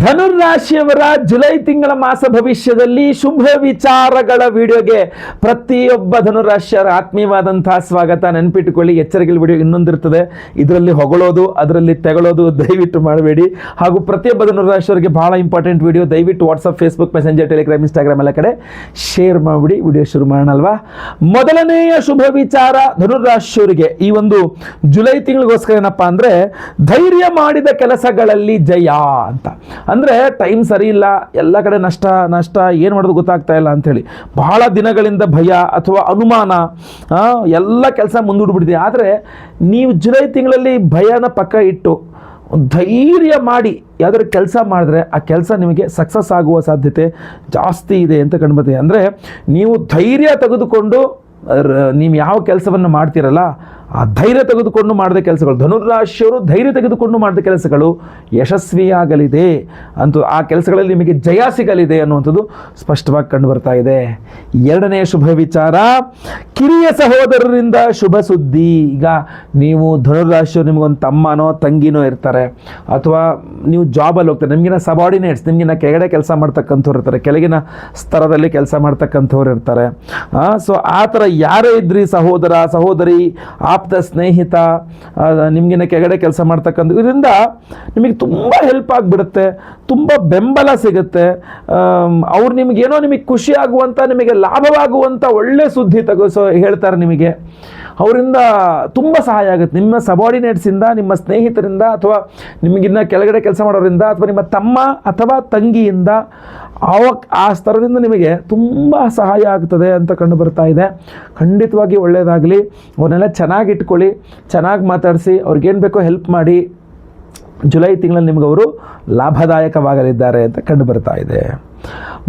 ಧನುರಾಶಿಯವರ July ತಿಂಗಳ ಮಾಸ ಭವಿಷ್ಯದಲ್ಲಿ ಶುಭ ವಿಚಾರಗಳ ವಿಡಿಯೋಗೆ ಪ್ರತಿಯೊಬ್ಬ ಧನುರಾಶಿಯವರ ಆತ್ಮೀಯವಾದಂತಹ ಸ್ವಾಗತ. ನೆನಪಿಟ್ಟುಕೊಳ್ಳಿ, ಎಚ್ಚರಿಕೆಗಳ ವಿಡಿಯೋ ಇನ್ನೊಂದಿರ್ತದೆ. ಇದರಲ್ಲಿ ಹೊಗಳೋದು, ಅದರಲ್ಲಿ ತೆಗಳೋದು ದಯವಿಟ್ಟು ಮಾಡಬೇಡಿ. ಹಾಗೂ ಪ್ರತಿಯೊಬ್ಬ ಧನುರಾಶಿಯವರಿಗೆ ಬಹಳ ಇಂಪಾರ್ಟೆಂಟ್ ವಿಡಿಯೋ, ದಯವಿಟ್ಟು WhatsApp, Facebook, messenger, Telegram, Instagram ಎಲ್ಲ ಕಡೆ ಶೇರ್ ಮಾಡಿಬಿಡಿ. ವಿಡಿಯೋ ಶುರು ಮಾಡೋಣಲ್ವಾ? ಮೊದಲನೆಯ ಶುಭ ವಿಚಾರ ಧನುರಾಶಿಯವರಿಗೆ ಈ ಒಂದು ಜುಲೈ ತಿಂಗಳಿಗೋಸ್ಕರ ಏನಪ್ಪಾ ಅಂದ್ರೆ, ಧೈರ್ಯ ಮಾಡಿದ ಕೆಲಸಗಳಲ್ಲಿ ಜಯ ಅಂತ. ಅಂದರೆ ಟೈಮ್ ಸರಿ ಇಲ್ಲ, ಎಲ್ಲ ಕಡೆ ನಷ್ಟ ನಷ್ಟ, ಏನು ಮಾಡೋದು ಗೊತ್ತಾಗ್ತಾ ಇಲ್ಲ ಅಂಥೇಳಿ ಬಹಳ ದಿನಗಳಿಂದ ಭಯ ಅಥವಾ ಅನುಮಾನ, ಎಲ್ಲ ಕೆಲಸ ಮುಂದೂಡ್ಬಿಟ್ಟಿದೆ. ಆದರೆ ನೀವು ಜುಲೈ ತಿಂಗಳಲ್ಲಿ ಭಯನ ಪಕ್ಕ ಇಟ್ಟು ಧೈರ್ಯ ಮಾಡಿ ಯಾವ್ದಾದ್ರು ಕೆಲಸ ಮಾಡಿದ್ರೆ ಆ ಕೆಲಸ ನಿಮಗೆ ಸಕ್ಸಸ್ ಆಗುವ ಸಾಧ್ಯತೆ ಜಾಸ್ತಿ ಇದೆ ಅಂತ ಕಂಡುಬರ್ತದೆ. ಅಂದರೆ ನೀವು ಧೈರ್ಯ ತೆಗೆದುಕೊಂಡು ನೀವು ಯಾವ ಕೆಲಸವನ್ನು ಮಾಡ್ತೀರಲ್ಲ, ಆ ಧೈರ್ಯ ತೆಗೆದುಕೊಂಡು ಮಾಡಿದ ಕೆಲಸಗಳು, ಧನುರಾಶಿಯವರು ಧೈರ್ಯ ತೆಗೆದುಕೊಂಡು ಮಾಡಿದ ಕೆಲಸಗಳು ಯಶಸ್ವಿಯಾಗಲಿದೆ ಅಂತೂ ಆ ಕೆಲಸಗಳಲ್ಲಿ ನಿಮಗೆ ಜಯ ಸಿಗಲಿದೆ ಅನ್ನುವಂಥದ್ದು ಸ್ಪಷ್ಟವಾಗಿ ಕಂಡು ಬರ್ತಾ ಇದೆ. ಎರಡನೇ ಶುಭ ವಿಚಾರ, ಕಿರಿಯ ಸಹೋದರರಿಂದ ಶುಭ ಸುದ್ದಿ. ಈಗ ನೀವು ಧನುರಾಶಿಯವರು ನಿಮಗೊಂದು ತಮ್ಮನೋ ತಂಗಿನೋ ಇರ್ತಾರೆ, ಅಥವಾ ನೀವು ಜಾಬಲ್ಲಿ ಹೋಗ್ತಾರೆ, ನಿಮಗಿನ ಸಬಾರ್ಡಿನೇಟ್ಸ್, ನಿಮಗಿನ ಕೆಳಗಡೆ ಕೆಲಸ ಮಾಡ್ತಕ್ಕಂಥವ್ರು ಇರ್ತಾರೆ, ಕೆಳಗಿನ ಸ್ತರದಲ್ಲಿ ಕೆಲಸ ಮಾಡ್ತಕ್ಕಂಥವ್ರು ಇರ್ತಾರೆ. ಸೊ ಆ ಥರ ಯಾರೇ ಇದ್ರಿ, ಸಹೋದರ ಸಹೋದರಿ, ಆಪ್ತ ಸ್ನೇಹಿತ, ನಿಮಗಿನ ಕೆಳಗಡೆ ಕೆಲಸ ಮಾಡ್ತಕ್ಕಂಥ ಇದರಿಂದ ನಿಮಗೆ ತುಂಬ ಹೆಲ್ಪ್ ಆಗಿಬಿಡುತ್ತೆ, ತುಂಬ ಬೆಂಬಲ ಸಿಗುತ್ತೆ. ಅವ್ರು ನಿಮಗೇನೋ ನಿಮಗೆ ಖುಷಿ ಆಗುವಂಥ, ನಿಮಗೆ ಲಾಭವಾಗುವಂಥ ಒಳ್ಳೆ ಸುದ್ದಿ ಹೇಳ್ತಾರೆ ನಿಮಗೆ. ಅವರಿಂದ ತುಂಬ ಸಹಾಯ ಆಗುತ್ತೆ. ನಿಮ್ಮ ಸಬಾರ್ಡಿನೇಟ್ಸಿಂದ, ನಿಮ್ಮ ಸ್ನೇಹಿತರಿಂದ, ಅಥವಾ ನಿಮಗಿನ್ನ ಕೆಳಗಡೆ ಕೆಲಸ ಮಾಡೋರಿಂದ, ಅಥವಾ ನಿಮ್ಮ ತಮ್ಮ ಅಥವಾ ತಂಗಿಯಿಂದ ಆ ಸ್ತರದಿಂದ ನಿಮಗೆ ತುಂಬ ಸಹಾಯ ಆಗ್ತದೆ ಅಂತ ಕಂಡು ಬರ್ತಾ ಇದೆ. ಖಂಡಿತವಾಗಿ ಒಳ್ಳೆಯದಾಗಲಿ. ಅವನ್ನೆಲ್ಲ ಚೆನ್ನಾಗಿ ಇಟ್ಕೊಳ್ಳಿ, ಚೆನ್ನಾಗಿ ಮಾತಾಡಿಸಿ, ಅವ್ರಿಗೇನು ಬೇಕೋ ಹೆಲ್ಪ್ ಮಾಡಿ. ಜುಲೈ ತಿಂಗಳಲ್ಲಿ ನಿಮಗೆ ಅವರು ಲಾಭದಾಯಕವಾಗಲಿದ್ದಾರೆ ಅಂತ ಕಂಡು ಬರ್ತಾ ಇದೆ.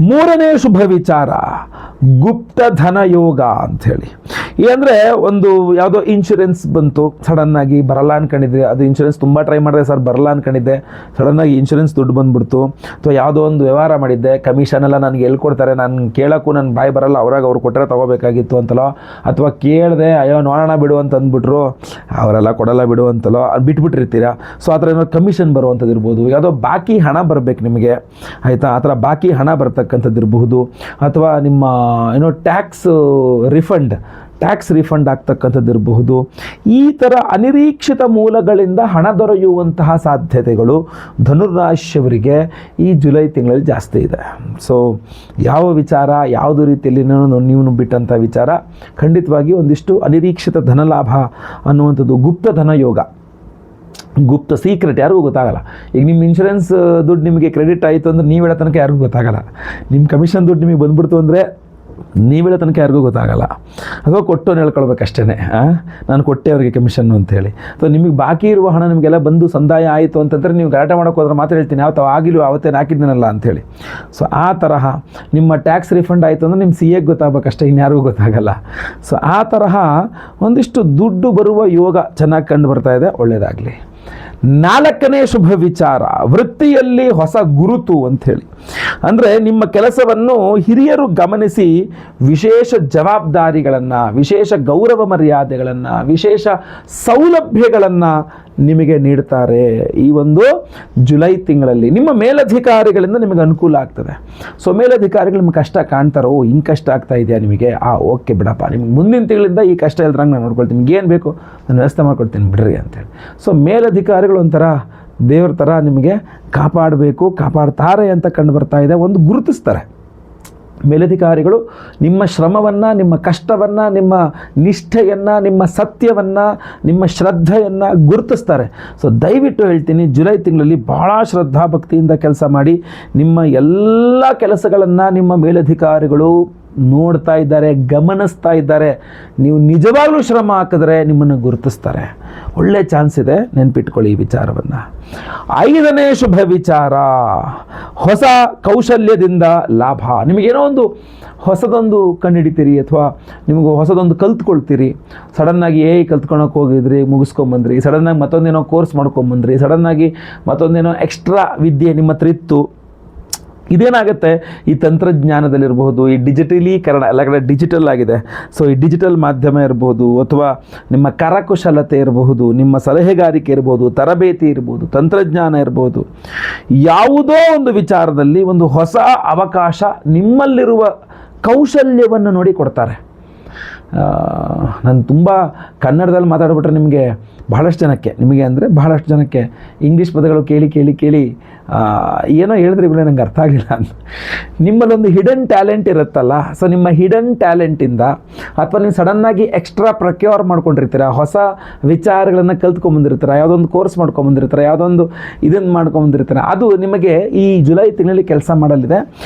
ಮೂರನೇ ಶುಭ ವಿಚಾರ, ಗುಪ್ತ ಧನ ಯೋಗ ಅಂಥೇಳಿ. ಏನಂದರೆ, ಒಂದು ಯಾವುದೋ ಇನ್ಶೂರೆನ್ಸ್ ಬಂತು, ಸಡನ್ನಾಗಿ ಬರಲ್ಲ ಅನ್ಕೊಂಡಿದ್ದೆ, ಅದು ಇನ್ಶೂರೆನ್ಸ್ ತುಂಬ ಟ್ರೈ ಮಾಡಿದೆ ಸರ್, ಬರಲ್ಲ ಅನ್ಕೊಂಡಿದ್ದೆ, ಸಡನ್ನಾಗಿ ಇನ್ಶೂರೆನ್ಸ್ ದುಡ್ಡು ಬಂದುಬಿಡ್ತು. ಅಥವಾ ಯಾವುದೋ ಒಂದು ವ್ಯವಹಾರ ಮಾಡಿದ್ದೆ, ಕಮಿಷನ್ ಎಲ್ಲ ನನಗೆ ಎಲ್ಲಿ ಕೊಡ್ತಾರೆ, ನಾನು ಕೇಳೋಕ್ಕೂ ನನ್ನ ಬಾಯಿ ಬರಲ್ಲ, ಅವ್ರು ಕೊಟ್ಟರೆ ತೊಗೋಬೇಕಾಗಿತ್ತು ಅಂತಲೋ, ಅಥವಾ ಕೇಳಿದೆ ಅಯ್ಯೋ ನೋಡೋಣ ಬಿಡು ಅಂತ ಅಂದ್ಬಿಟ್ರು, ಅವರೆಲ್ಲ ಕೊಡಲ್ಲ ಬಿಡು ಅಂತಲೋ ಬಿಟ್ಬಿಟ್ಟಿರ್ತೀರ. ಸೊ ಆ ಥರ ಏನೋ ಕಮಿಷನ್ ಬರುವಂಥದ್ದು ಇರ್ಬೋದು, ಯಾವುದೋ ಬಾಕಿ ಹಣ ಬರಬೇಕು ನಿಮಗೆ, ಆಯಿತಾ, ಆ ಥರ ಬಾಕಿ ಹಣ ಬರ್ತಕ್ಕಂಥದ್ದು ಇರಬಹುದು. ಅಥವಾ ನಿಮ್ಮ ಏನೋ ಟ್ಯಾಕ್ಸ್ ರಿಫಂಡ್ ಆಗ್ತಕ್ಕಂಥದ್ದು ಇರಬಹುದು. ಈ ಥರ ಅನಿರೀಕ್ಷಿತ ಮೂಲಗಳಿಂದ ಹಣ ದೊರೆಯುವಂತಹ ಸಾಧ್ಯತೆಗಳು ಧನುರಾಶಿಯವರಿಗೆ ಈ ಜುಲೈ ತಿಂಗಳಲ್ಲಿ ಜಾಸ್ತಿ ಇದೆ. ಸೊ ಯಾವ ವಿಚಾರ, ಯಾವುದು ರೀತಿಯಲ್ಲಿ ನೀವು ಬಿಟ್ಟಂಥ ವಿಚಾರ, ಖಂಡಿತವಾಗಿ ಒಂದಿಷ್ಟು ಅನಿರೀಕ್ಷಿತ ಧನಲಾಭ ಅನ್ನುವಂಥದ್ದು, ಗುಪ್ತ ಧನ ಯೋಗ, ಗುಪ್ತ ಸೀಕ್ರೆಟ್, ಯಾರಿಗೂ ಗೊತ್ತಾಗಲ್ಲ. ಈಗ ನಿಮ್ಮ ಇನ್ಶೂರೆನ್ಸ್ ದುಡ್ಡು ನಿಮಗೆ ಕ್ರೆಡಿಟ್ ಆಯಿತು ಅಂದರೆ ನೀವು ಹೇಳೋ ತನಕ ಯಾರಿಗೂ ಗೊತ್ತಾಗಲ್ಲ. ನಿಮ್ಮ ಕಮಿಷನ್ ದುಡ್ಡು ನಿಮಗೆ ಬಂದ್ಬಿಡ್ತು ಅಂದರೆ ನೀವು ಹೇಳೋ ತನಕ ಯಾರಿಗೂ ಗೊತ್ತಾಗಲ್ಲ. ಅಥವಾ ಕೊಟ್ಟೋನು ಹೇಳ್ಕೊಳ್ಬೇಕಷ್ಟೇ, ನಾನು ಕೊಟ್ಟೆ ಅವರಿಗೆ ಕಮಿಷನ್ನು ಅಂತೇಳಿ. ಅಥವಾ ನಿಮಗೆ ಬಾಕಿ ಇರುವ ಹಣ ನಿಮಗೆಲ್ಲ ಬಂದು ಸಂದಾಯ ಆಯಿತು ಅಂತಂದರೆ ನೀವು ಗಲಾಟೆ ಮಾಡೋಕ್ಕೆ ಹೋದ್ರೆ ಮಾತ್ರ ಹೇಳ್ತೀನಿ, ಯಾವತ್ತೂ ಆಗಿಲ್ಲ, ಅವತ್ತೇನು ಹಾಕಿದ್ದೀನಲ್ಲ ಅಂಥೇಳಿ. ಸೊ ಆ ತರಹ ನಿಮ್ಮ ಟ್ಯಾಕ್ಸ್ ರಿಫಂಡ್ ಆಯಿತು ಅಂದರೆ ನಿಮ್ಮ CAಗೆ ಗೊತ್ತಾಗಬೇಕಷ್ಟೇ, ಇನ್ಯಾರಿಗೂ ಗೊತ್ತಾಗಲ್ಲ. ಸೊ ಆ ತರಹ ಒಂದಿಷ್ಟು ದುಡ್ಡು ಬರುವ ಯೋಗ ಚೆನ್ನಾಗಿ ಕಂಡು ಬರ್ತಾ ಇದೆ, ಒಳ್ಳೆಯದಾಗಲಿ. ನಾಲ್ಕನೇ ಶುಭ ವಿಚಾರ, ವೃತ್ತಿಯಲ್ಲಿ ಹೊಸ ಗುರುತು ಅಂಥೇಳಿ. ಅಂದರೆ ನಿಮ್ಮ ಕೆಲಸವನ್ನು ಹಿರಿಯರು ಗಮನಿಸಿ ವಿಶೇಷ ಜವಾಬ್ದಾರಿಗಳನ್ನು, ವಿಶೇಷ ಗೌರವ ಮರ್ಯಾದೆಗಳನ್ನು, ವಿಶೇಷ ಸೌಲಭ್ಯಗಳನ್ನು ನಿಮಗೆ ನೀಡ್ತಾರೆ. ಈ ಒಂದು ಜುಲೈ ತಿಂಗಳಲ್ಲಿ ನಿಮ್ಮ ಮೇಲಧಿಕಾರಿಗಳಿಂದ ನಿಮಗೆ ಅನುಕೂಲ ಆಗ್ತದೆ. ಸೊ ಮೇಲಧಿಕಾರಿಗಳು ನಿಮ್ಗೆ ಕಷ್ಟ ಕಾಣ್ತಾರೋ, ಹಿಂಗೆ ಕಷ್ಟ ಆಗ್ತಾ ಇದೆಯಾ ನಿಮಗೆ, ಓಕೆ ಬಿಡಪ್ಪ, ನಿಮ್ಗೆ ಮುಂದಿನ ತಿಂಗಳಿಂದ ಈ ಕಷ್ಟ ಇಲ್ದಂಗೆ ನಾನು ನೋಡ್ಕೊಳ್ತೀನಿ, ನಿಮ್ಗೆ ಏನು ಬೇಕು ನಾನು ವ್ಯವಸ್ಥೆ ಮಾಡ್ಕೊಡ್ತೀನಿ ಬಿಡ್ರಿ ಅಂತೇಳಿ. ಸೊ ಮೇಲಧಿಕಾರಿಗಳು ಒಂಥರ ದೇವ್ರ ಥರ ನಿಮಗೆ ಕಾಪಾಡ್ತಾರೆ ಅಂತ ಕಂಡು ಬರ್ತಾ ಇದೆ. ಒಂದು ಗುರುತಿಸ್ತಾರೆ ಮೇಲಧಿಕಾರಿಗಳು ನಿಮ್ಮ ಶ್ರಮವನ್ನು, ನಿಮ್ಮ ಕಷ್ಟವನ್ನು, ನಿಮ್ಮ ನಿಷ್ಠೆಯನ್ನು, ನಿಮ್ಮ ಸತ್ಯವನ್ನು, ನಿಮ್ಮ ಶ್ರದ್ಧೆಯನ್ನು ಗುರುತಿಸ್ತಾರೆ. ಸೊ ದಯವಿಟ್ಟು ಹೇಳ್ತೀನಿ, ಜುಲೈ ತಿಂಗಳಲ್ಲಿ ಭಾಳ ಶ್ರದ್ಧಾ ಭಕ್ತಿಯಿಂದ ಕೆಲಸ ಮಾಡಿ. ನಿಮ್ಮ ಎಲ್ಲ ಕೆಲಸಗಳನ್ನು ನಿಮ್ಮ ಮೇಲಧಿಕಾರಿಗಳು ನೋಡ್ತಾ ಇದ್ದಾರೆ, ಗಮನಿಸ್ತಾ ಇದ್ದಾರೆ. ನೀವು ನಿಜವಾಗ್ಲೂ ಶ್ರಮ ಹಾಕಿದ್ರೆ ನಿಮ್ಮನ್ನು ಗುರುತಿಸ್ತಾರೆ. ಒಳ್ಳೆ ಚಾನ್ಸ್ ಇದೆ, ನೆನ್ಪಿಟ್ಕೊಳ್ಳಿ ಈ ವಿಚಾರವನ್ನು. ಐದನೇ ಶುಭ ವಿಚಾರ, ಹೊಸ ಕೌಶಲ್ಯದಿಂದ ಲಾಭ. ನಿಮಗೇನೋ ಒಂದು ಹೊಸದೊಂದು ಕಂಡುಹಿಡಿತೀರಿ, ಅಥವಾ ನಿಮಗೂ ಹೊಸದೊಂದು ಕಲ್ತ್ಕೊಳ್ತೀರಿ. ಸಡನ್ನಾಗಿ ಕಲ್ತ್ಕೊಳಕ್ಕೆ ಹೋಗಿದ್ರಿ, ಮುಗಿಸ್ಕೊಂಬಂದ್ರಿ, ಸಡನ್ನಾಗಿ ಮತ್ತೊಂದೇನೋ ಕೋರ್ಸ್ ಮಾಡ್ಕೊಂಬಂದ್ರಿ, ಸಡನ್ನಾಗಿ ಮತ್ತೊಂದೇನೋ ಎಕ್ಸ್ಟ್ರಾ ವಿದ್ಯೆ ನಿಮ್ಮ ಹತ್ರ ಇತ್ತು, ಇದೇನಾಗುತ್ತೆ, ಈ ತಂತ್ರಜ್ಞಾನದಲ್ಲಿರ್ಬೋದು, ಈ ಡಿಜಿಟಲೀಕರಣ, ಎಲ್ಲ ಕಡೆ ಡಿಜಿಟಲ್ ಆಗಿದೆ. ಸೊ ಈ ಡಿಜಿಟಲ್ ಮಾಧ್ಯಮ ಇರ್ಬೋದು, ಅಥವಾ ನಿಮ್ಮ ಕರಕುಶಲತೆ ಇರಬಹುದು, ನಿಮ್ಮ ಸಲಹೆಗಾರಿಕೆ ಇರ್ಬೋದು, ತರಬೇತಿ ಇರ್ಬೋದು, ತಂತ್ರಜ್ಞಾನ ಇರ್ಬೋದು, ಯಾವುದೋ ಒಂದು ವಿಚಾರದಲ್ಲಿ ಒಂದು ಹೊಸ ಅವಕಾಶ ನಿಮ್ಮಲ್ಲಿರುವ ಕೌಶಲ್ಯವನ್ನು ನೋಡಿ ಕೊಡ್ತಾರೆ. ನಾನು ತುಂಬ ಕನ್ನಡದಲ್ಲಿ ಮಾತಾಡ್ಬಿಟ್ರೆ ಬಹಳಷ್ಟು ಜನಕ್ಕೆ ಇಂಗ್ಲೀಷ್ ಪದಗಳು ಕೇಳಿ ಏನೋ ಹೇಳಿದ್ರೆ ಇವಾಗ ನಂಗೆ ಅರ್ಥ ಆಗಲಿಲ್ಲ ಅಂತ. ನಿಮ್ಮಲ್ಲೊಂದು ಹಿಡನ್ ಟ್ಯಾಲೆಂಟ್ ಇರುತ್ತಲ್ಲ, ಸೊ ನಿಮ್ಮ ಹಿಡನ್ ಟ್ಯಾಲೆಂಟಿಂದ ಅಥವಾ ನೀವು ಸಡನ್ನಾಗಿ ಎಕ್ಸ್ಟ್ರಾ ಪ್ರಕ್ಯೂರ್ ಮಾಡ್ಕೊಂಡಿರ್ತೀರ, ಹೊಸ ವಿಚಾರಗಳನ್ನು ಕಲ್ತ್ಕೊಂಬಂದಿರ್ತೀರ, ಯಾವುದೊಂದು ಕೋರ್ಸ್ ಮಾಡ್ಕೊಂಬಂದಿರ್ತೀರ, ಯಾವುದೊಂದು ಇದನ್ನು ಮಾಡ್ಕೊಂಬಂದಿರ್ತೀರ, ಅದು ನಿಮಗೆ ಈ ಜುಲೈ ತಿಂಗಳಲ್ಲಿ ಕೆಲಸ ಮಾಡಲಿದೆ.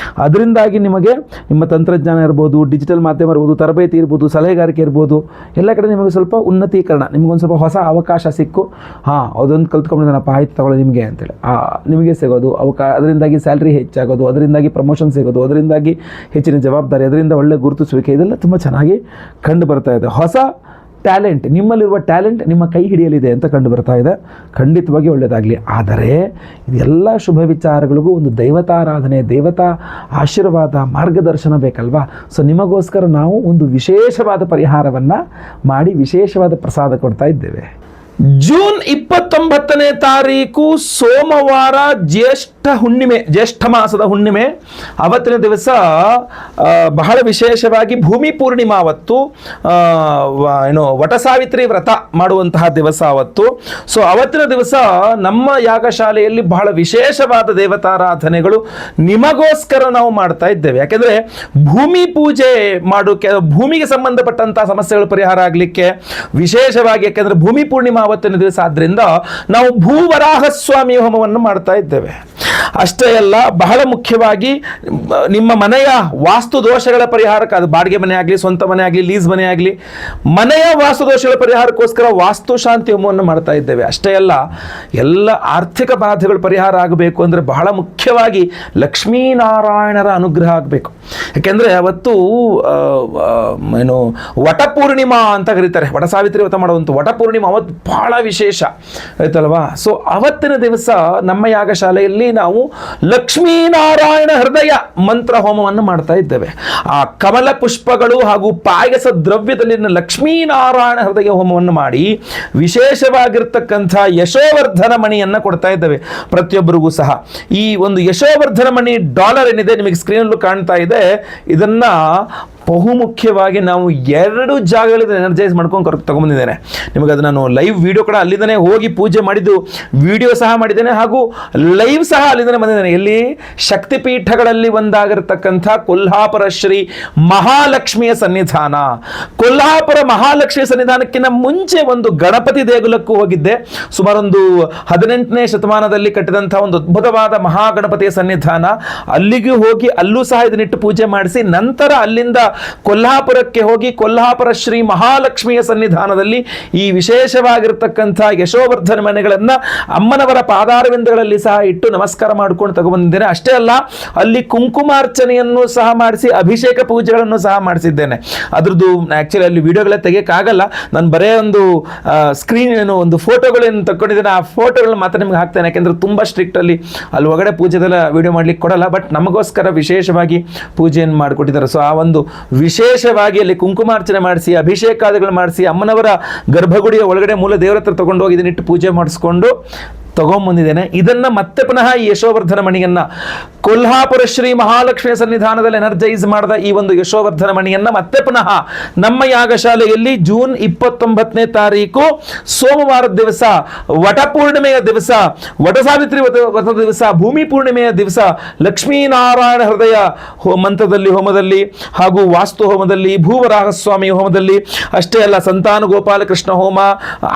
ಅದರಿಂದಾಗಿ ನಿಮಗೆ ನಿಮ್ಮ ತಂತ್ರಜ್ಞಾನ ಇರ್ಬೋದು, ಡಿಜಿಟಲ್ ಮಾಧ್ಯಮ ಇರ್ಬೋದು, ತರಬೇತಿ ಇರ್ಬೋದು, ಸಲಹೆಗಾರಿಕೆ ಇರ್ಬೋದು, ಎಲ್ಲ ಕಡೆ ನಿಮಗೆ ಸ್ವಲ್ಪ ಉನ್ನತೀಕರಣ, ನಿಮಗೊಂದು ಸ್ವಲ್ಪ ಹೊಸ ಅವಕಾಶ ಸಿಕ್ಕು, ಅದೊಂದು ಕಲ್ತ್ಕೊಂಡಿದ್ದಾನಪ್ಪ, ಆಯ್ತು ತಗೊಳ್ಳಿ ನಿಮಗೆ ಅಂತೇಳಿ ನಿಮಗೆ ಸಿಗೋದು ಅದರಿಂದಾಗಿ ಸ್ಯಾಲ್ರಿ ಹೆಚ್ಚಾಗೋದು, ಅದರಿಂದಾಗಿ ಪ್ರಮೋಷನ್ ಸಿಗೋದು, ಅದರಿಂದಾಗಿ ಹೆಚ್ಚಿನ ಜವಾಬ್ದಾರಿ, ಅದರಿಂದ ಒಳ್ಳೆ ಗುರುತಿಸುವಿಕೆ, ಇದೆಲ್ಲ ತುಂಬ ಚೆನ್ನಾಗಿ ಕಂಡು ಬರ್ತಾ ಇದೆ. ಹೊಸ ಟ್ಯಾಲೆಂಟ್, ನಿಮ್ಮಲ್ಲಿರುವ ಟ್ಯಾಲೆಂಟ್ ನಿಮ್ಮ ಕೈ ಹಿಡಿಯಲಿದೆ ಅಂತ ಕಂಡು ಬರ್ತಾ ಇದೆ. ಖಂಡಿತವಾಗಿ ಒಳ್ಳೆಯದಾಗಲಿ. ಆದರೆ ಇದೆಲ್ಲ ಶುಭ ವಿಚಾರಗಳಿಗೂ ಒಂದು ದೈವತಾರಾಧನೆ, ದೇವತಾ ಆಶೀರ್ವಾದ, ಮಾರ್ಗದರ್ಶನ ಬೇಕಲ್ವಾ? ಸೊ ನಿಮಗೋಸ್ಕರ ನಾವು ಒಂದು ವಿಶೇಷವಾದ ಪರಿಹಾರವನ್ನು ಮಾಡಿ ವಿಶೇಷವಾದ ಪ್ರಸಾದ ಕೊಡ್ತಾ ಇದ್ದೇವೆ. ಜೂನ್ 29ನೇ ತಾರೀಕು ಸೋಮವಾರ, ಜ್ಯೇಷ್ಠ ಮಾಸದ ಹುಣ್ಣಿಮೆ. ಅವತ್ತಿನ ದಿವಸ ಬಹಳ ವಿಶೇಷವಾಗಿ ಭೂಮಿ ಪೂರ್ಣಿಮಾ ಅವತ್ತು ವಟಸಾವಿತ್ರಿ ವ್ರತ ಮಾಡುವಂತಹ ದಿವಸ ಅವತ್ತು. ಸೊ ಅವತ್ತಿನ ದಿವಸ ನಮ್ಮ ಯಾಗಶಾಲೆಯಲ್ಲಿ ಬಹಳ ವಿಶೇಷವಾದ ದೇವತಾರಾಧನೆಗಳು ನಿಮಗೋಸ್ಕರ ನಾವು ಮಾಡ್ತಾ ಇದ್ದೇವೆ. ಯಾಕೆಂದರೆ ಭೂಮಿ ಪೂಜೆ ಮಾಡೋಕ್ಕೆ, ಭೂಮಿಗೆ ಸಂಬಂಧಪಟ್ಟಂತಹ ಸಮಸ್ಯೆಗಳು ಪರಿಹಾರ ಆಗಲಿಕ್ಕೆ ವಿಶೇಷವಾಗಿ, ಯಾಕೆಂದರೆ ಭೂಮಿ ಪೂರ್ಣಿಮಾ ಅವತ್ತಿನ ದಿವಸ ಆದ್ದರಿಂದ ನಾವು ಭೂವರಾಹ ಸ್ವಾಮಿ ಹೋಮವನ್ನು ಮಾಡ್ತಾ ಇದ್ದೇವೆ. ಅಷ್ಟೇ ಅಲ್ಲ, ಬಹಳ ಮುಖ್ಯವಾಗಿ ನಿಮ್ಮ ಮನೆಯ ವಾಸ್ತು ದೋಷಗಳ ಪರಿಹಾರಕ್ಕೆ, ಅದು ಬಾಡಿಗೆ ಮನೆ ಆಗಲಿ, ಸ್ವಂತ ಮನೆ ಆಗಲಿ, ಲೀಸ್ ಮನೆ ಆಗಲಿ, ಮನೆಯ ವಾಸ್ತು ದೋಷಗಳ ಪರಿಹಾರಕ್ಕೋಸ್ಕರ ವಾಸ್ತು ಶಾಂತಿ ಹೋಮವನ್ನು ಮಾಡ್ತಾ ಇದ್ದೇವೆ. ಅಷ್ಟೇ ಅಲ್ಲ, ಎಲ್ಲ ಆರ್ಥಿಕ ಬಾಧೆಗಳು ಪರಿಹಾರ ಆಗಬೇಕು ಅಂದರೆ ಬಹಳ ಮುಖ್ಯವಾಗಿ ಲಕ್ಷ್ಮೀನಾರಾಯಣರ ಅನುಗ್ರಹ ಆಗಬೇಕು. ಯಾಕೆಂದರೆ ಅವತ್ತು ವಟಪೂರ್ಣಿಮಾ ಅಂತ ಕರೀತಾರೆ, ವಟ ಸಾವಿತ್ರಿ ವ್ರತ ಮಾಡುವಂಥ ವಟಪೂರ್ಣಿಮಾ ಅವತ್ತು ಬಹಳ ವಿಶೇಷ ಆಯ್ತಲ್ವಾ? ಸೊ ಅವತ್ತಿನ ದಿವಸ ನಮ್ಮ ಯಾಗಶಾಲೆಯಲ್ಲಿ ನಾವು ಲಕ್ಷ್ಮೀನಾರಾಯಣ ಹೃದಯ ಮಂತ್ರ ಹೋಮವನ್ನು ಮಾಡ್ತಾ ಇದ್ದೇವೆ. ಆ ಕಮಲ ಪುಷ್ಪಗಳು ಹಾಗೂ ಪಾಯಸ ದ್ರವ್ಯದಲ್ಲಿ ಲಕ್ಷ್ಮೀನಾರಾಯಣ ಹೃದಯ ಹೋಮವನ್ನು ಮಾಡಿ ವಿಶೇಷವಾಗಿರ್ತಕ್ಕಂಥ ಯಶೋವರ್ಧನ ಮಣಿಯನ್ನು ಕೊಡ್ತಾ ಇದ್ದೇವೆ ಪ್ರತಿಯೊಬ್ಬರಿಗೂ ಸಹ. ಈ ಒಂದು ಯಶೋವರ್ಧನ ಮಣಿ ಡಾಲರ್ ಏನಿದೆ ನಿಮಗೆ ಸ್ಕ್ರೀನಲ್ಲೂ ಕಾಣ್ತಾ ಇದೆ, ಇದನ್ನ ಬಹುಮುಖ್ಯವಾಗಿ ನಾವು 2 ಜಾಗಗಳಲ್ಲಿ ಎನರ್ಜೈಸ್ ಮಾಡ್ಕೊಂಡು ತಗೊಂಡ್ಬಂದಿದ್ದೇನೆ. ನಿಮಗೆ ಅದು ನಾನು ಲೈವ್ ವಿಡಿಯೋ ಕೂಡ ಅಲ್ಲಿಂದನೇ ಹೋಗಿ ಪೂಜೆ ಮಾಡಿದ್ದು ವಿಡಿಯೋ ಸಹ ಮಾಡಿದ್ದೇನೆ, ಹಾಗೂ ಲೈವ್ ಸಹ ಅಲ್ಲಿಂದನೇ ಬಂದಿದ್ದೇನೆ. ಎಲ್ಲಿ ಶಕ್ತಿಪೀಠಗಳಲ್ಲಿ ಒಂದಾಗಿರ್ತಕ್ಕಂಥ ಕೊಲ್ಹಾಪುರ ಶ್ರೀ ಮಹಾಲಕ್ಷ್ಮಿಯ ಸನ್ನಿಧಾನ. ಕೊಲ್ಹಾಪುರ ಮಹಾಲಕ್ಷ್ಮಿಯ ಸನ್ನಿಧಾನಕ್ಕಿಂತ ಮುಂಚೆ ಒಂದು ಗಣಪತಿ ದೇಗುಲಕ್ಕೂ ಹೋಗಿದ್ದೆ. ಸುಮಾರೊಂದು 18ನೇ ಶತಮಾನದಲ್ಲಿ ಕಟ್ಟಿದಂಥ ಒಂದು ಅದ್ಭುತವಾದ ಮಹಾಗಣಪತಿಯ ಸನ್ನಿಧಾನ. ಅಲ್ಲಿಗೂ ಹೋಗಿ ಅಲ್ಲೂ ಸಹ ಇದನ್ನಿಟ್ಟು ಪೂಜೆ ಮಾಡಿಸಿ ನಂತರ ಅಲ್ಲಿಂದ ಕೊಲ್ಹಾಪುರಕ್ಕೆ ಹೋಗಿ ಕೊಲ್ಹಾಪುರ ಶ್ರೀ ಮಹಾಲಕ್ಷ್ಮಿಯ ಸನ್ನಿಧಾನದಲ್ಲಿ ಈ ವಿಶೇಷವಾಗಿರ್ತಕ್ಕಂಥ ಯಶೋವರ್ಧನ ಮನೆಗಳನ್ನು ಅಮ್ಮನವರ ಪಾದಾರವಿಂದಗಳಲ್ಲಿ ಸಹ ಇಟ್ಟು ನಮಸ್ಕಾರ ಮಾಡ್ಕೊಂಡು ತಗೊಂಡ್ಬಂದಿದ್ದೇನೆ. ಅಷ್ಟೇ ಅಲ್ಲ, ಅಲ್ಲಿ ಕುಂಕುಮಾರ್ಚನೆಯನ್ನು ಸಹ ಮಾಡಿಸಿ ಅಭಿಷೇಕ ಪೂಜೆಗಳನ್ನು ಸಹ ಮಾಡಿಸಿದ್ದೇನೆ. ಅದ್ರದ್ದು ಆಕ್ಚುಲಿ ಅಲ್ಲಿ ವಿಡಿಯೋಗಳೇ ತೆಗೆಯಕ್ಕಾಗಲ್ಲ, ನಾನು ಬರೇ ಒಂದು ಸ್ಕ್ರೀನ್ ಒಂದು ಫೋಟೋಗಳನ್ನು ತಗೊಂಡಿದ್ದೇನೆ. ಆ ಫೋಟೋಗಳನ್ನ ಮಾತ್ರ ನಿಮ್ಗೆ ಹಾಕ್ತೇನೆ, ಯಾಕೆಂದ್ರೆ ತುಂಬಾ ಸ್ಟ್ರಿಕ್ಟ್ ಅಲ್ಲಿ ಒಳಗಡೆ ಪೂಜೆದೆಲ್ಲ ವಿಡಿಯೋ ಮಾಡ್ಲಿಕ್ಕೆ ಕೊಡಲ್ಲ. ಬಟ್ ನಮಗೋಸ್ಕರ ವಿಶೇಷವಾಗಿ ಪೂಜೆಯನ್ನು ಮಾಡಿಕೊಟ್ಟಿದ್ದಾರೆ. ಸೊ ಆ ಒಂದು ವಿಶೇಷವಾಗಿ ಅಲ್ಲಿ ಕುಂಕುಮಾರ್ಚನೆ ಮಾಡಿಸಿ ಅಭಿಷೇಕಾದಿಗಳು ಮಾಡಿಸಿ ಅಮ್ಮನವರ ಗರ್ಭಗುಡಿಯ ಒಳಗಡೆ ಮೂಲ ದೇವರ ಹತ್ರ ತಗೊಂಡು ಹೋಗಿ ಇದನ್ನಿಟ್ಟು ಪೂಜೆ ಮಾಡಿಸ್ಕೊಂಡು ತಗೊಂಡ್ಬಂದಿದ್ದೇನೆ. ಇದನ್ನ ಮತ್ತೆ ಪುನಃ ಈ ಯಶೋವರ್ಧನ ಮಣಿಯನ್ನ ಕೊಲ್ಹಾಪುರ ಶ್ರೀ ಮಹಾಲಕ್ಷ್ಮಿಯ ಸನ್ನಿಧಾನದಲ್ಲಿ ಎನರ್ಜೈಸ್ ಮಾಡಿದ ಈ ಒಂದು ಯಶೋವರ್ಧನ ಮಣಿಯನ್ನ ಮತ್ತೆ ಪುನಃ ನಮ್ಮ ಯಾಗಶಾಲೆಯಲ್ಲಿ ಜೂನ್ 29ನೇ ತಾರೀಕು ಸೋಮವಾರದ ದಿವಸ, ವಟಪೂರ್ಣಿಮೆಯ ದಿವಸ, ವಟ ಸಾವಿತ್ರಿ ವ್ರತದ ದಿವಸ, ಭೂಮಿ ಪೂರ್ಣಿಮೆಯ ದಿವಸ ಲಕ್ಷ್ಮೀನಾರಾಯಣ ಹೃದಯ ಮಂತ್ರದಲ್ಲಿ ಹೋಮದಲ್ಲಿ ಹಾಗೂ ವಾಸ್ತು ಹೋಮದಲ್ಲಿ, ಭೂವರಾಹಸ್ವಾಮಿ ಹೋಮದಲ್ಲಿ, ಅಷ್ಟೇ ಅಲ್ಲ ಸಂತಾನ ಗೋಪಾಲಕೃಷ್ಣ ಹೋಮ,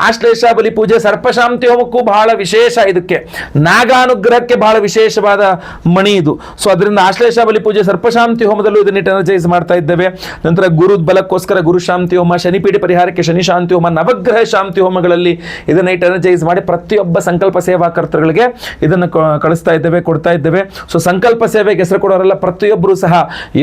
ಆಶ್ಲೇಷ ಬಲಿ ಪೂಜೆ, ಸರ್ಪಶಾಂತಿ ಹೋಮಕ್ಕೂ ಬಹಳ ವಿಶೇಷ. ಇದಕ್ಕೆ ನಾಗಾನುಗ್ರಹಕ್ಕೆ ಬಹಳ ವಿಶೇಷವಾದ ಮಣಿ ಇದು. ಸೊ ಅದರಿಂದ ಆಶ್ಲೇಷ ಬಲಿ ಪೂಜೆ, ಸರ್ಪಶಾಂತಿ ಹೋಮದಲ್ಲೂ ಇದನ್ನ ಎನರ್ಜೈಸ್ ಮಾಡ್ತಾ ಇದ್ದೇವೆ. ನಂತರ ಗುರು ಬಲಕ್ಕೋಸ್ಕರ ಗುರು ಶಾಂತಿ ಹೋಮ, ಶನಿಪೀಠ ಪರಿಹಾರಕ್ಕೆ ಶನಿ ಶಾಂತಿ ಹೋಮ, ನವಗ್ರಹ ಶಾಂತಿ ಹೋಮಗಳಲ್ಲಿ ಇದನ್ನ ಎನರ್ಜೈಸ್ ಮಾಡಿ ಪ್ರತಿಯೊಬ್ಬ ಸಂಕಲ್ಪ ಸೇವಾ ಕರ್ತೃಗಳಿಗೆ ಇದನ್ನು ಕಳಿಸ್ತಾ ಇದ್ದೇವೆ, ಕೊಡ್ತಾ ಇದ್ದೇವೆ. ಸೊ ಸಂಕಲ್ಪ ಸೇವೆಗೆ ಹೆಸರು ಕೊಡೋರೆಲ್ಲ ಪ್ರತಿಯೊಬ್ಬರು ಸಹ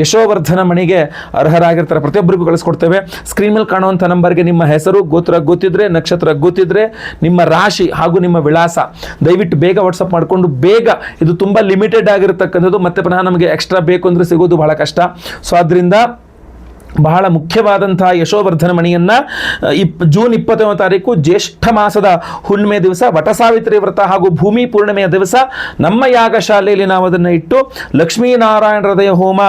ಯಶೋವರ್ಧನ ಮಣಿಗೆ ಅರ್ಹರಾಗಿರ್ತಾರೆ. ಪ್ರತಿಯೊಬ್ಬರಿಗೂ ಕಳಿಸ್ಕೊಡ್ತೇವೆ. ಸ್ಕ್ರೀನ್ ಮೇಲೆ ಕಾಣುವಂಥ ನಂಬರ್ಗೆ ನಿಮ್ಮ ಹೆಸರು, ಗೋತ್ರ ಗೊತ್ತಿದ್ರೆ, ನಕ್ಷತ್ರ ಗೊತ್ತಿದ್ರೆ, ನಿಮ್ಮ ರಾಶಿ ಹಾಗೂ ನಿಮ್ಮ ವಿಳಾಸ ದಯವಿಟ್ಟು ಬೇಗ ವಾಟ್ಸಪ್ ಮಾಡಿಕೊಂಡು ಬೇಗ, ಇದು ತುಂಬ ಲಿಮಿಟೆಡ್ ಆಗಿರತಕ್ಕಂಥದ್ದು, ಮತ್ತೆ ಪುನಃ ನಮಗೆ ಎಕ್ಸ್ಟ್ರಾ ಬೇಕು ಅಂದರೆ ಸಿಗೋದು ಬಹಳ ಕಷ್ಟ. ಸೊ ಆದ್ದರಿಂದ ಬಹಳ ಮುಖ್ಯವಾದಂತಹ ಯಶೋವರ್ಧನ ಮಣಿಯನ್ನು ಜೂನ್ 21ನೇ ತಾರೀಕು ಜ್ಯೇಷ್ಠ ಮಾಸದ ಹುಣ್ಣಿಮೆ ದಿವಸ ವಟಸಾವಿತ್ರಿ ವ್ರತ ಹಾಗೂ ಭೂಮಿ ಪೂರ್ಣಿಮೆಯ ದಿವಸ ನಮ್ಮ ಯಾಗಶಾಲೆಯಲ್ಲಿ ನಾವು ಅದನ್ನು ಇಟ್ಟು ಲಕ್ಷ್ಮೀನಾರಾಯಣ ಹೃದಯ ಹೋಮ,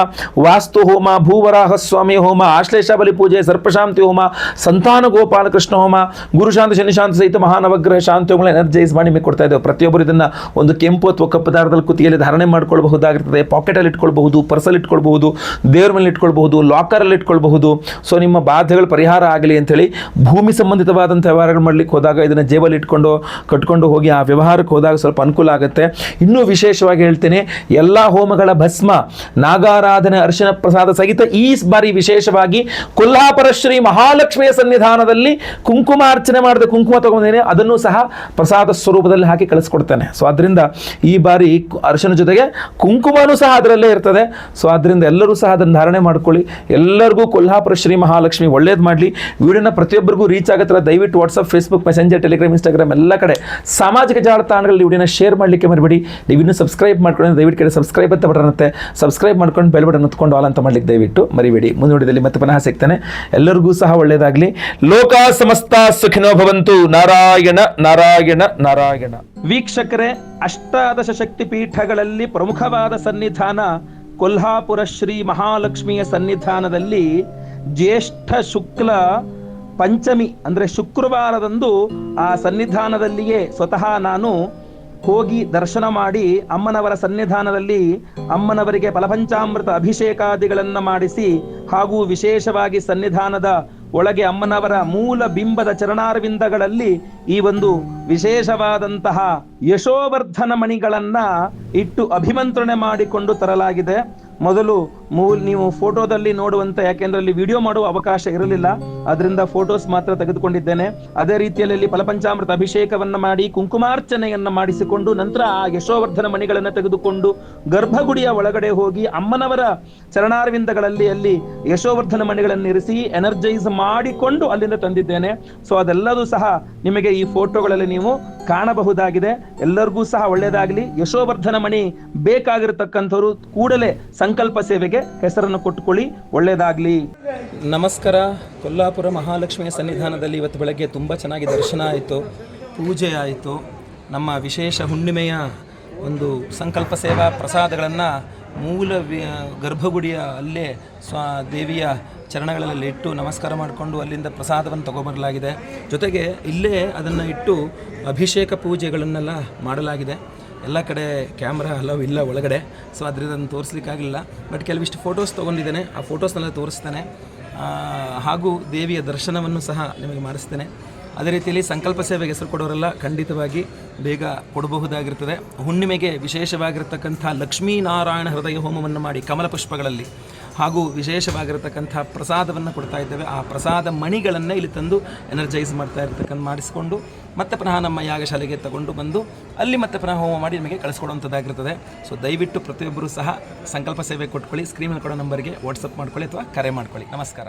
ವಾಸ್ತು ಹೋಮ, ಭೂವರಾಹ ಸ್ವಾಮಿ ಹೋಮ, ಆಶ್ಲೇಷ ಬಲಿ ಪೂಜೆ, ಸರ್ಪಶಾಂತಿ ಹೋಮ, ಸಂತಾನ ಗೋಪಾಲಕೃಷ್ಣ ಹೋಮ, ಗುರುಶಾಂತಿ ಶನಿಶಾಂತಿ ಸಹಿತ ಮಹಾನವಗ್ರಹ ಶಾಂತಿ ಹೋಮಗಳು ಎನರ್ಜೈಸ್ ಮಾಡಿ ನಿಮಗೆ ಕೊಡ್ತಾ ಇದ್ದೇವೆ. ಪ್ರತಿಯೊಬ್ಬರು ಇದನ್ನು ಒಂದು ಕೆಂಪು ಅಥವಾ ಕಪ್ಪು ದಾರದಲ್ಲಿ ಕುತ್ತಿಗೆಯಲ್ಲಿ ಧಾರಣೆ ಮಾಡ್ಕೊಳ್ಬಹುದಾಗಿರ್ತದೆ. ಪಾಕೆಟಲ್ಲಿ ಇಟ್ಕೊಳ್ಬಹುದು, ಪರ್ಸಲ್ಲಿ ಇಟ್ಕೊಳ್ಬಹುದು, ದೇವ್ರ ಮೇಲೆ ಇಟ್ಕೊಳ್ಬಹುದು, ಲಾಕರಲ್ಲಿ ಇಟ್ಕೊಳ್ಬಹುದು. ಸೊ ನಿಮ್ಮ ಬಾಧೆಗಳು ಪರಿಹಾರ ಆಗಲಿ ಅಂತೇಳಿ ಭೂಮಿ ಸಂಬಂಧಿತವಾದಂಥ ವ್ಯವಹಾರಗಳು ಮಾಡಲಿಕ್ಕೆ ಹೋದಾಗ ಇದನ್ನು ಜೇಬಲ್ಲಿ ಇಟ್ಕೊಂಡು ಕಟ್ಕೊಂಡು ಹೋಗಿ ಆ ವ್ಯವಹಾರಕ್ಕೆ ಹೋದಾಗ ಸ್ವಲ್ಪ ಅನುಕೂಲ ಆಗುತ್ತೆ. ಇನ್ನೂ ವಿಶೇಷವಾಗಿ ಹೇಳ್ತೇನೆ, ಎಲ್ಲ ಹೋಮಗಳ ಭಸ್ಮ, ನಾಗಾರಾಧನೆ, ಅರಿಶಿನ ಪ್ರಸಾದ ಸಹಿತ ಈ ಬಾರಿ ವಿಶೇಷವಾಗಿ ಕೊಲ್ಹಾಪುರ ಶ್ರೀ ಮಹಾಲಕ್ಷ್ಮಿಯ ಸನ್ನಿಧಾನದಲ್ಲಿ ಕುಂಕುಮಾರ್ಚನೆ ಮಾಡಿದ ಕುಂಕುಮ ತಗೊಂಡೇನೆ, ಅದನ್ನು ಸಹ ಪ್ರಸಾದ ಸ್ವರೂಪದಲ್ಲಿ ಹಾಕಿ ಕಳಿಸ್ಕೊಡ್ತೇನೆ. ಸೊ ಅದರಿಂದ ಈ ಬಾರಿ ಅರಿಶಿನ ಜೊತೆಗೆ ಕುಂಕುಮನೂ ಸಹ ಅದರಲ್ಲೇ ಇರ್ತದೆ. ಸೊ ಅದರಿಂದ ಎಲ್ಲರೂ ಸಹ ಅದನ್ನು ಧಾರಣೆ ಮಾಡ್ಕೊಳ್ಳಿ. ಎಲ್ಲರಿಗೂ ಕೊಲ್ಹಾಪುರ ಶ್ರೀ ಮಹಾಲಕ್ಷ್ಮಿ ಒಳ್ಳೇದು ಮಾಡಲಿ. ವಿಡಿಯೋನ ಪ್ರತಿಯೊಬ್ಬರಿಗೂ ರೀಚ್ ಆಗುತ್ತಲ್ಲ, ದಯವಿಟ್ಟು WhatsApp, Facebook, messenger, Telegram, Instagram ಎಲ್ಲ ಕಡೆ ಸಾಮಾಜಿಕ ಜಾಲತಾಣಗಳಲ್ಲಿ ವಿಡಿಯೋನ ಶೇರ್ ಮಾಡಲಿಕ್ಕೆ ಮರಿಬೇಡಿ. ನೀವು ಇನ್ನೂ ಸಬ್ಸ್ಕ್ರೈಬ್ ಮಾಡ್ಕೊಂಡು ದಯವಿಟ್ಟು ಕಡೆ ಸಬ್ಸ್ಕ್ರೈಬ್ ಅಂತ ಬಟನ್ ಇರುತ್ತೆ, ಸಬ್ಸ್ಕ್ರೈಬ್ ಮಾಡ್ಕೊಂಡು ಬೆಲ್ ಬಟನ್ ಹೊತ್ಕೊಂಡು ಆಲ್ ಅಂತ ಮಾಡಲಿಕ್ಕೆ ದಯವಿಟ್ಟು ಮರಿಬೇಡಿ. ಮುಂದಿನ ವಿಡಿಯೋದಲ್ಲಿ ಮತ್ತೆ ಪುನಃ ಸಿಗ್ತಾನೆ. ಎಲ್ಲರಿಗೂ ಸಹ ಒಳ್ಳೆಯದಾಗಲಿ. ಲೋಕ ಸಮಸ್ತ ಸುಖಿನೋ ಭವಂತು. ನಾರಾಯಣ ನಾರಾಯಣ ನಾರಾಯಣ. ವೀಕ್ಷಕರೇ, ಅಷ್ಟಾದಶ ಶಕ್ತಿ ಪೀಠಗಳಲ್ಲಿ ಪ್ರಮುಖವಾದ ಸನ್ನಿಧಾನ ಕೊಲ್ಹಾಪುರ ಶ್ರೀ ಮಹಾಲಕ್ಷ್ಮಿಯ ಸನ್ನಿಧಾನದಲ್ಲಿ ಜ್ಯೇಷ್ಠ ಶುಕ್ಲ ಪಂಚಮಿ ಅಂದರೆ ಶುಕ್ರವಾರದಂದು ಆ ಸನ್ನಿಧಾನದಲ್ಲಿಯೇ ಸ್ವತಃ ನಾನು ಹೋಗಿ ದರ್ಶನ ಮಾಡಿ ಅಮ್ಮನವರ ಸನ್ನಿಧಾನದಲ್ಲಿ ಅಮ್ಮನವರಿಗೆ ಫಲಪಂಚಾಮೃತ ಅಭಿಷೇಕಾದಿಗಳನ್ನು ಮಾಡಿಸಿ ಹಾಗೂ ವಿಶೇಷವಾಗಿ ಸನ್ನಿಧಾನದ ಒಳಗೆ ಅಮ್ಮನವರ ಮೂಲ ಬಿಂಬದ ಚರಣಾರವಿಂದಗಳಲ್ಲಿ ಈ ಒಂದು ವಿಶೇಷವಾದಂತಹ ಯಶೋವರ್ಧನ ಮಣಿಗಳನ್ನ ಇಟ್ಟು ಅಭಿಮಂತ್ರಣೆ ಮಾಡಿಕೊಂಡು ತರಲಾಗಿದೆ. ಮೊದಲು ನೀವು ಫೋಟೋದಲ್ಲಿ ನೋಡುವಂತೆ, ಯಾಕೆಂದ್ರೆ ಅಲ್ಲಿ ವಿಡಿಯೋ ಮಾಡುವ ಅವಕಾಶ ಇರಲಿಲ್ಲ, ಅದರಿಂದ ಫೋಟೋಸ್ ಮಾತ್ರ ತೆಗೆದುಕೊಂಡಿದ್ದೇನೆ. ಅದೇ ರೀತಿಯಲ್ಲಿ ಫಲಪಂಚಾಮೃತ ಅಭಿಷೇಕವನ್ನ ಮಾಡಿ ಕುಂಕುಮಾರ್ಚನೆಯನ್ನ ಮಾಡಿಸಿಕೊಂಡು ನಂತರ ಆ ಯಶೋವರ್ಧನ ಮಣಿಗಳನ್ನು ತೆಗೆದುಕೊಂಡು ಗರ್ಭಗುಡಿಯ ಒಳಗಡೆ ಹೋಗಿ ಅಮ್ಮನವರ ಚರಣಾರವಿಂದಗಳಲ್ಲಿ ಅಲ್ಲಿ ಯಶೋವರ್ಧನ ಮಣಿಗಳನ್ನು ಇರಿಸಿ ಎನರ್ಜೈಸ್ ಮಾಡಿಕೊಂಡು ಅಲ್ಲಿಂದ ತಂದಿದ್ದೇನೆ. ಸೊ ಅದೆಲ್ಲದೂ ಸಹ ನಿಮಗೆ ಈ ಫೋಟೋಗಳಲ್ಲಿ ನೀವು ಕಾಣಬಹುದಾಗಿದೆ. ಎಲ್ಲರಿಗೂ ಸಹ ಒಳ್ಳೆಯದಾಗಲಿ. ಯಶೋವರ್ಧನ ಮಣಿ ಬೇಕಾಗಿರತಕ್ಕಂಥವ್ರು ಕೂಡಲೇ ಸಂಕಲ್ಪ ಸೇವೆಗೆ ಹೆಸರನ್ನು ಕೊಟ್ಟುಕೊಳ್ಳಿ. ಒಳ್ಳೆಯದಾಗಲಿ. ನಮಸ್ಕಾರ. ಕೊಲ್ಹಾಪುರ ಮಹಾಲಕ್ಷ್ಮಿಯ ಸನ್ನಿಧಾನದಲ್ಲಿ ಇವತ್ತು ಬೆಳಗ್ಗೆ ತುಂಬ ಚೆನ್ನಾಗಿ ದರ್ಶನ ಆಯಿತು, ಪೂಜೆ ಆಯಿತು. ನಮ್ಮ ವಿಶೇಷ ಹುಣ್ಣಿಮೆಯ ಒಂದು ಸಂಕಲ್ಪ ಸೇವಾ ಪ್ರಸಾದಗಳನ್ನು ಮೂಲ ಗರ್ಭಗುಡಿಯ ಅಲ್ಲೇ ದೇವಿಯ ಚರಣಗಳಲ್ಲಿ ಇಟ್ಟು ನಮಸ್ಕಾರ ಮಾಡಿಕೊಂಡು ಅಲ್ಲಿಂದ ಪ್ರಸಾದವನ್ನು ತಗೊಬರಲಾಗಿದೆ. ಜೊತೆಗೆ ಇಲ್ಲೇ ಅದನ್ನು ಇಟ್ಟು ಅಭಿಷೇಕ ಪೂಜೆಗಳನ್ನೆಲ್ಲ ಮಾಡಲಾಗಿದೆ. ಎಲ್ಲ ಕಡೆ ಕ್ಯಾಮ್ರಾ ಅಲೋ ಇಲ್ಲ ಒಳಗಡೆ, ಸೊ ಅದರಿಂದ ಅದನ್ನು ತೋರಿಸ್ಲಿಕ್ಕಾಗಲಿಲ್ಲ. ಬಟ್ ಕೆಲವಿಷ್ಟು ಫೋಟೋಸ್ ತೊಗೊಂಡಿದ್ದೇನೆ, ಆ ಫೋಟೋಸ್ನೆಲ್ಲ ತೋರಿಸ್ತೇನೆ. ಹಾಗೂ ದೇವಿಯ ದರ್ಶನವನ್ನು ಸಹ ನಿಮಗೆ ಮಾಡಿಸ್ತೇನೆ. ಅದೇ ರೀತಿಯಲ್ಲಿ ಸಂಕಲ್ಪ ಸೇವೆಗೆ ಹೆಸರು ಕೊಡೋರೆಲ್ಲ ಖಂಡಿತವಾಗಿ ಬೇಗ ಕೊಡಬಹುದಾಗಿರ್ತದೆ. ಹುಣ್ಣಿಮೆಗೆ ವಿಶೇಷವಾಗಿರ್ತಕ್ಕಂಥ ಲಕ್ಷ್ಮೀನಾರಾಯಣ ಹೃದಯ ಹೋಮವನ್ನು ಮಾಡಿ ಕಮಲ ಪುಷ್ಪಗಳಲ್ಲಿ ಹಾಗೂ ವಿಶೇಷವಾಗಿರತಕ್ಕಂಥ ಪ್ರಸಾದವನ್ನು ಕೊಡ್ತಾ ಇದ್ದೇವೆ. ಆ ಪ್ರಸಾದ ಮಣಿಗಳನ್ನು ಇಲ್ಲಿ ತಂದು ಎನರ್ಜೈಸ್ ಮಾಡಿಸಿಕೊಂಡು ಮತ್ತೆ ಪುನಃ ನಮ್ಮ ಯಾಗಶಾಲೆಗೆ ತಗೊಂಡು ಬಂದು ಅಲ್ಲಿ ಮತ್ತೆ ಪುನಃ ಹೋಮ ಮಾಡಿ ನಿಮಗೆ ಕಳಿಸ್ಕೊಡುವಂಥದ್ದಾಗಿರ್ತದೆ. ಸೊ ದಯವಿಟ್ಟು ಪ್ರತಿಯೊಬ್ಬರೂ ಸಹ ಸಂಕಲ್ಪ ಸೇವೆ ಕೊಟ್ಕೊಳ್ಳಿ. ಸ್ಕ್ರೀನಲ್ಲಿ ಕೊಡೋ ನಂಬರ್ಗೆ ವಾಟ್ಸಪ್ ಮಾಡ್ಕೊಳ್ಳಿ ಅಥವಾ ಕರೆ ಮಾಡ್ಕೊಳ್ಳಿ. ನಮಸ್ಕಾರ.